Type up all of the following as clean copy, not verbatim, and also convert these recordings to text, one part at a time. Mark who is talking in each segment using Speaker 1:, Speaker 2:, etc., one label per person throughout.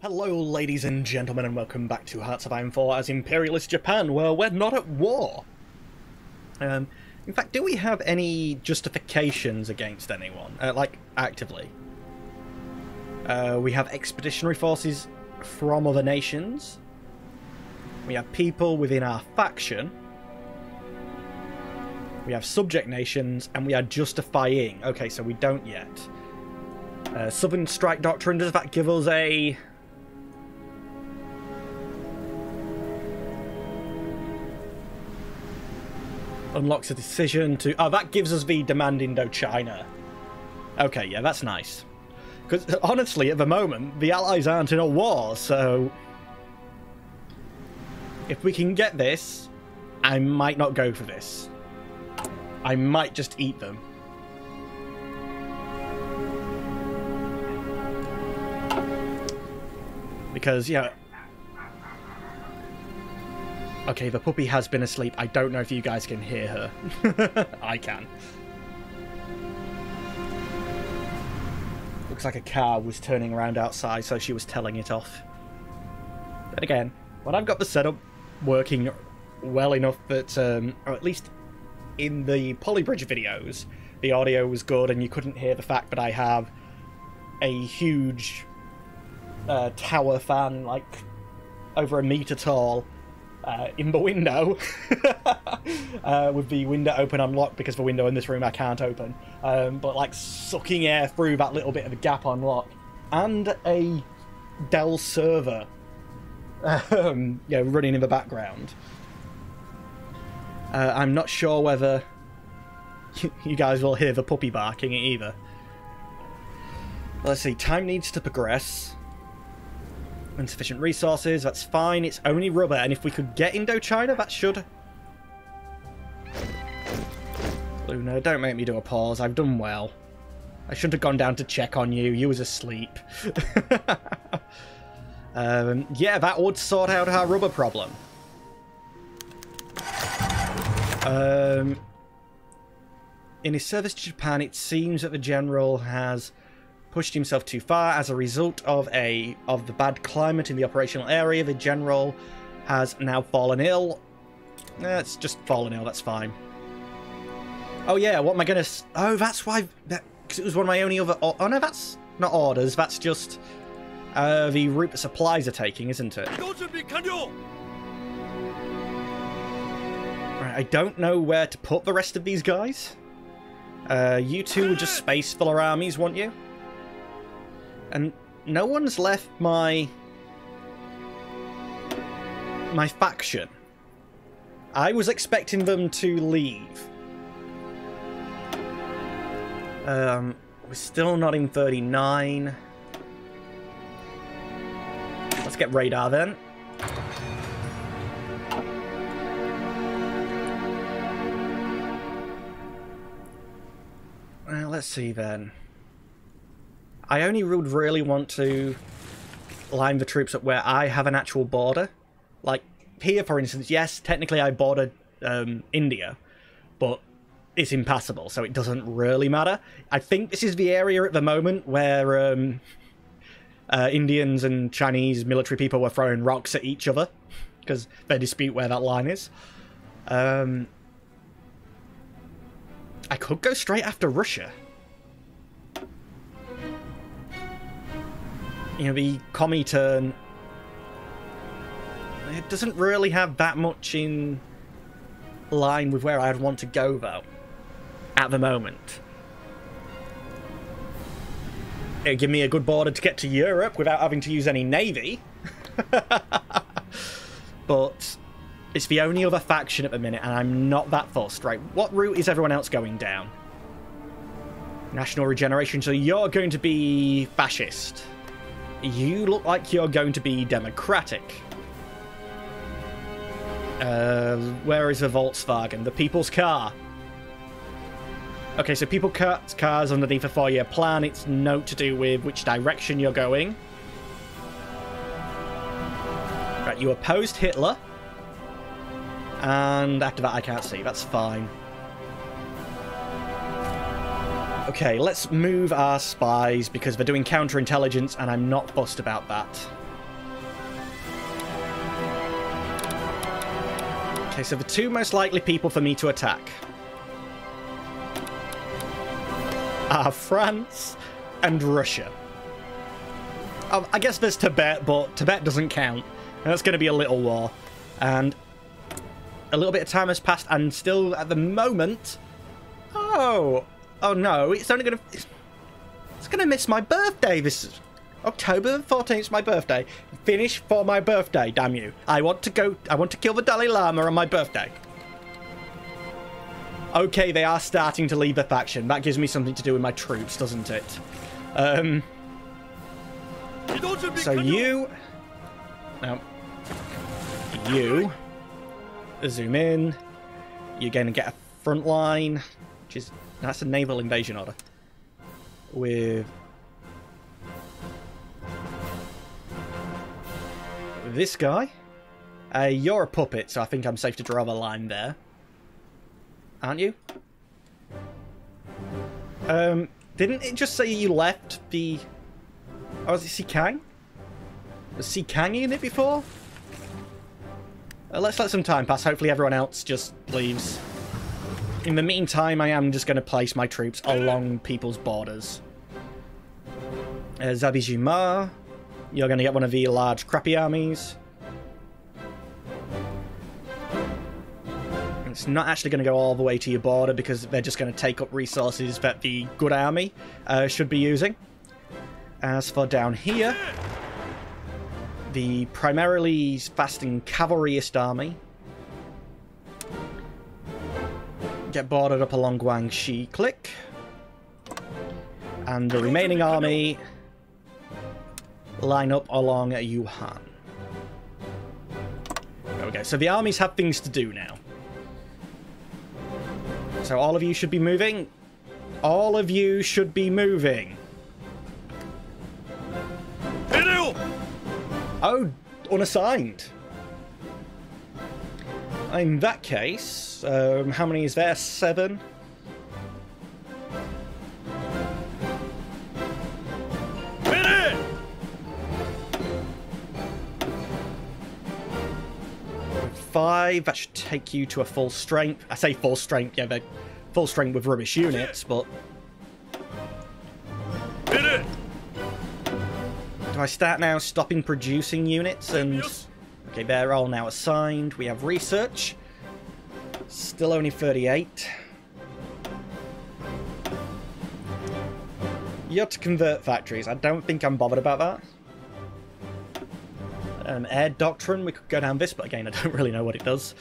Speaker 1: Hello ladies and gentlemen, and welcome back to Hearts of Iron 4 as Imperialist Japan, where we're not at war. In fact, do we have any justifications against anyone? Like, actively? We have expeditionary forces from other nations. We have people within our faction. We have subject nations, and we are justifying. Okay, so we don't yet. Southern Strike Doctrine, does that give us a... Unlocks a decision to... Oh, that gives us the demand Indochina. Okay, yeah, that's nice. Because, honestly, at the moment, the Allies aren't in a war, so... If we can get this, I might not go for this. I might just eat them. Because, yeah... Okay, the puppy has been asleep. I don't know if you guys can hear her. I can. Looks like a car was turning around outside, so she was telling it off. But again, when I've got the setup working well enough that, or at least in the Polybridge videos, the audio was good and you couldn't hear the fact that I have a huge tower fan, like over a meter tall, in the window, with the window open unlocked because the window in this room I can't open, but like sucking air through that little bit of a gap unlocked, and a Dell server yeah, running in the background. I'm not sure whether you guys will hear the puppy barking either. Let's see, time needs to progress. Insufficient resources, that's fine, it's only rubber, and if we could get Indochina, that should... Luna, don't make me do a pause, I've done well. I shouldn't have gone down to check on you, you was asleep. Yeah, that would sort out our rubber problem. In his service to Japan, it seems that the general has pushed himself too far. As a result of the bad climate in the operational area, the general has now fallen ill. It's just fallen ill, that's fine. Oh yeah, what am I gonna... Oh, that's why... Because it was one of my only other... Oh no, that's not orders, that's just the route the supplies are taking, isn't it? Right, I don't know where to put the rest of these guys. You two would just space filler armies, won't you? And no one's left my faction. I was expecting them to leave. We're still not in 39. Let's get radar then. Let's see then. I only would really want to line the troops up where I have an actual border. Like, here, for instance, yes, technically I border India, but it's impassable, so it doesn't really matter. I think this is the area at the moment where Indians and Chinese military people were throwing rocks at each other, because they dispute where that line is. I could go straight after Russia. You know, the commie turn, it doesn't really have that much in line with where I'd want to go, though, at the moment. It'd give me a good border to get to Europe without having to use any navy. But it's the only other faction at the minute, and I'm not that fussed. Right, what route is everyone else going down? National regeneration, so you're going to be fascist. You look like you're going to be democratic. Where is the Volkswagen? The people's car. Okay, so people cars underneath a 4-year plan. It's note to do with which direction you're going. Right, you opposed Hitler. And after that I can't see. That's fine. Okay, let's move our spies because they're doing counterintelligence and I'm not fussed about that. Okay, so the two most likely people for me to attack are France and Russia. I guess there's Tibet, but Tibet doesn't count. And that's going to be a little war. And a little bit of time has passed, and still at the moment... Oh no, it's only going to... It's going to miss my birthday. This October 14th is my birthday. Finish for my birthday, damn you. I want to kill the Dalai Lama on my birthday. Okay, they are starting to leave the faction. That gives me something to do with my troops, doesn't it? So you... No. You... Zoom in. You're going to get a front line, which is... That's a naval invasion order. With... this guy. You're a puppet, so I think I'm safe to draw the line there. Aren't you? Didn't it just say you left the... Oh, was it Sikang? Was Sikang in it before? Let's let some time pass. Hopefully everyone else just leaves. In the meantime, I am just going to place my troops along people's borders. Zabijima, you're going to get one of the large crappy armies. It's not actually going to go all the way to your border because they're just going to take up resources that the good army should be using. As for down here, the primarily fasting cavalryist army get bordered up along Guangxi Click, and the remaining army line up along Yuhan. Okay, so the armies have things to do now. So all of you should be moving. All of you should be moving. Oh, unassigned. In that case, how many is there? 7? Five. That should take you to a full strength. I say full strength, yeah, they're full strength with rubbish units, but... Do I start now stopping producing units? And okay, they're all now assigned. We have research. Still only 38. You have to convert factories. I don't think I'm bothered about that. Air Doctrine, we could go down this, but again, I don't really know what it does.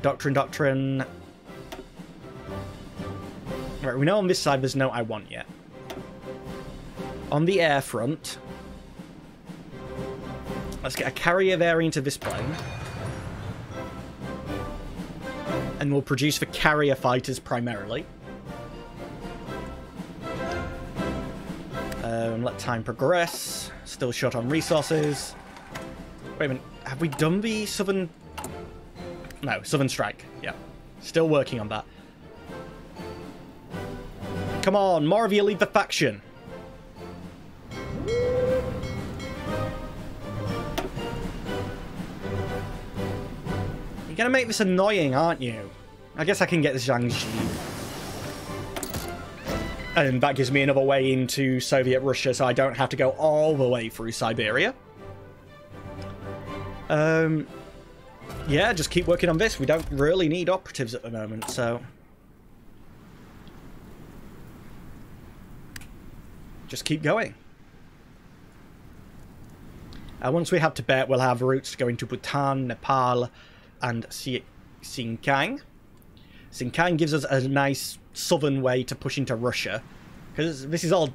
Speaker 1: Doctrine. Right, we know on this side there's no I want yet. On the air front, let's get a carrier variant of this plane. And we'll produce the carrier fighters primarily. Let time progress. Still short on resources. Wait a minute, have we done the Southern... No, Southern Strike. Yeah, still working on that. Come on, more of you leave the faction. You're gonna make this annoying, aren't you? I guess I can get Zhang Ji. And that gives me another way into Soviet Russia, so I don't have to go all the way through Siberia. Yeah, just keep working on this. We don't really need operatives at the moment, so... just keep going. Once we have Tibet, we'll have routes going to Bhutan, Nepal, and Xinjiang. Xinjiang gives us a nice southern way to push into Russia, because this is all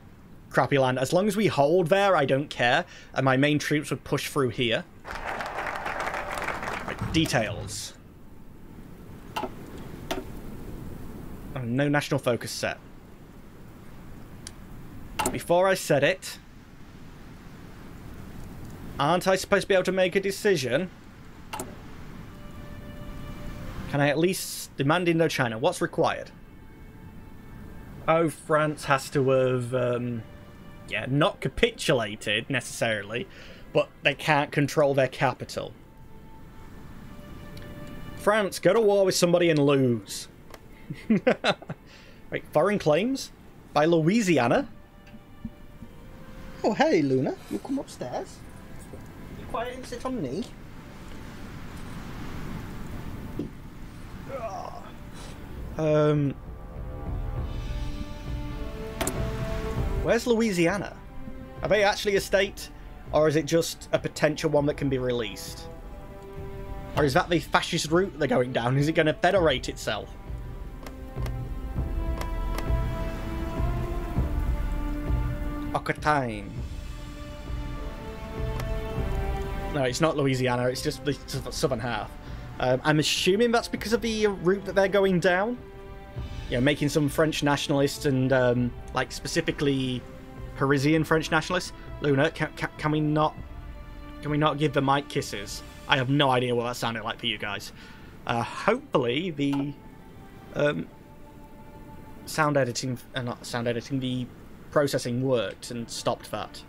Speaker 1: crappy land. As long as we hold there, I don't care, and my main troops would push through here. Right, details. Oh, no national focus set. Before I said it, aren't I supposed to be able to make a decision? Can I at least demand Indochina? What's required? Oh, France has to have, yeah, not capitulated, necessarily, but they can't control their capital. France, go to war with somebody and lose. Wait, foreign claims? By Louisiana? Oh, hey, Luna. You come upstairs. Be quiet and sit on me. Where's Louisiana? Are they actually a state? Or is it just a potential one that can be released? Or is that the fascist route they're going down? Is it going to federate itself? Occitane. No, it's not Louisiana, it's just the southern half. I'm assuming that's because of the route that they're going down. Yeah, making some French nationalists and, like, specifically Parisian French nationalists. Luna, can we not give the mic kisses? I have no idea what that sounded like for you guys. Hopefully the the processing worked and stopped that.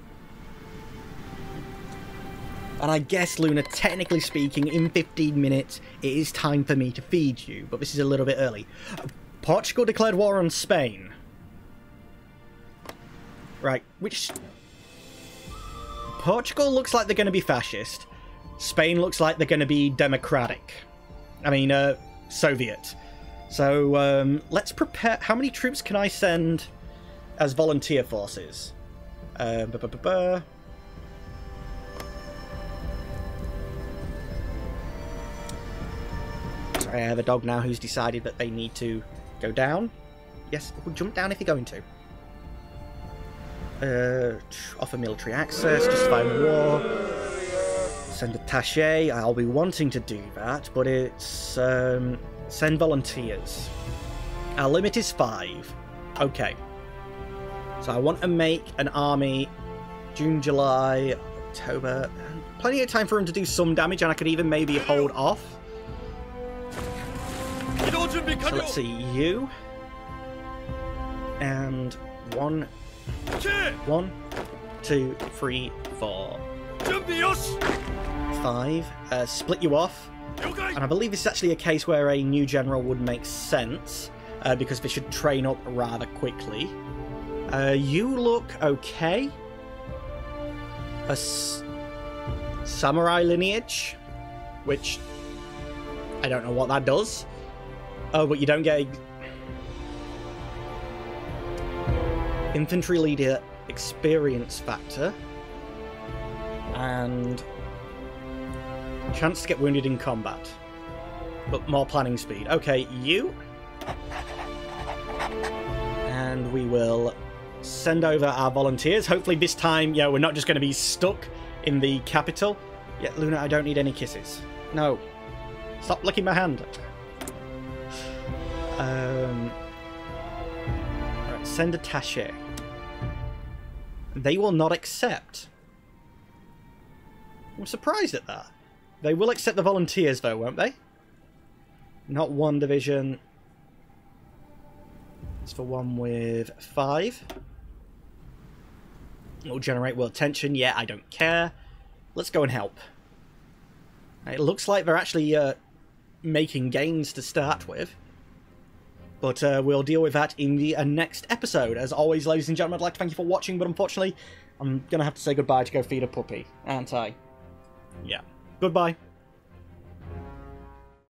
Speaker 1: And I guess, Luna, technically speaking, in 15 minutes, it is time for me to feed you, but this is a little bit early. Portugal declared war on Spain. Right, which... Portugal looks like they're going to be fascist. Spain looks like they're going to be democratic. I mean, Soviet. So, let's prepare... How many troops can I send as volunteer forces? Sorry, I have a dog now who's decided that they need to go down. Yes, we'll jump down if you're going to. Offer military access, justify war. Send attaché. I'll be wanting to do that, but it's send volunteers. Our limit is 5. Okay. So I want to make an army June, July, October. Plenty of time for him to do some damage, and I could even maybe hold off. So let's see, you. And 1, 2, 3, 4. 5. Split you off. And I believe this is actually a case where a new general would make sense, because they should train up rather quickly. You look okay. A samurai lineage, which I don't know what that does. Oh, but you don't get infantry leader experience factor and chance to get wounded in combat, but more planning speed. Okay, you. And we will send over our volunteers. Hopefully this time, yeah, we're not just going to be stuck in the capital. Yeah, Luna, I don't need any kisses. No. Stop licking my hand. Right, send attaché. They will not accept. I'm surprised at that. They will accept the volunteers, though, won't they? Not 1 division. It's for one with 5. It'll generate world tension. Yeah, I don't care. Let's go and help. It looks like they're actually making gains to start with. But we'll deal with that in the next episode. As always, ladies and gentlemen, I'd like to thank you for watching, but unfortunately, I'm going to have to say goodbye to go feed a puppy, aren't I? Yeah. Goodbye.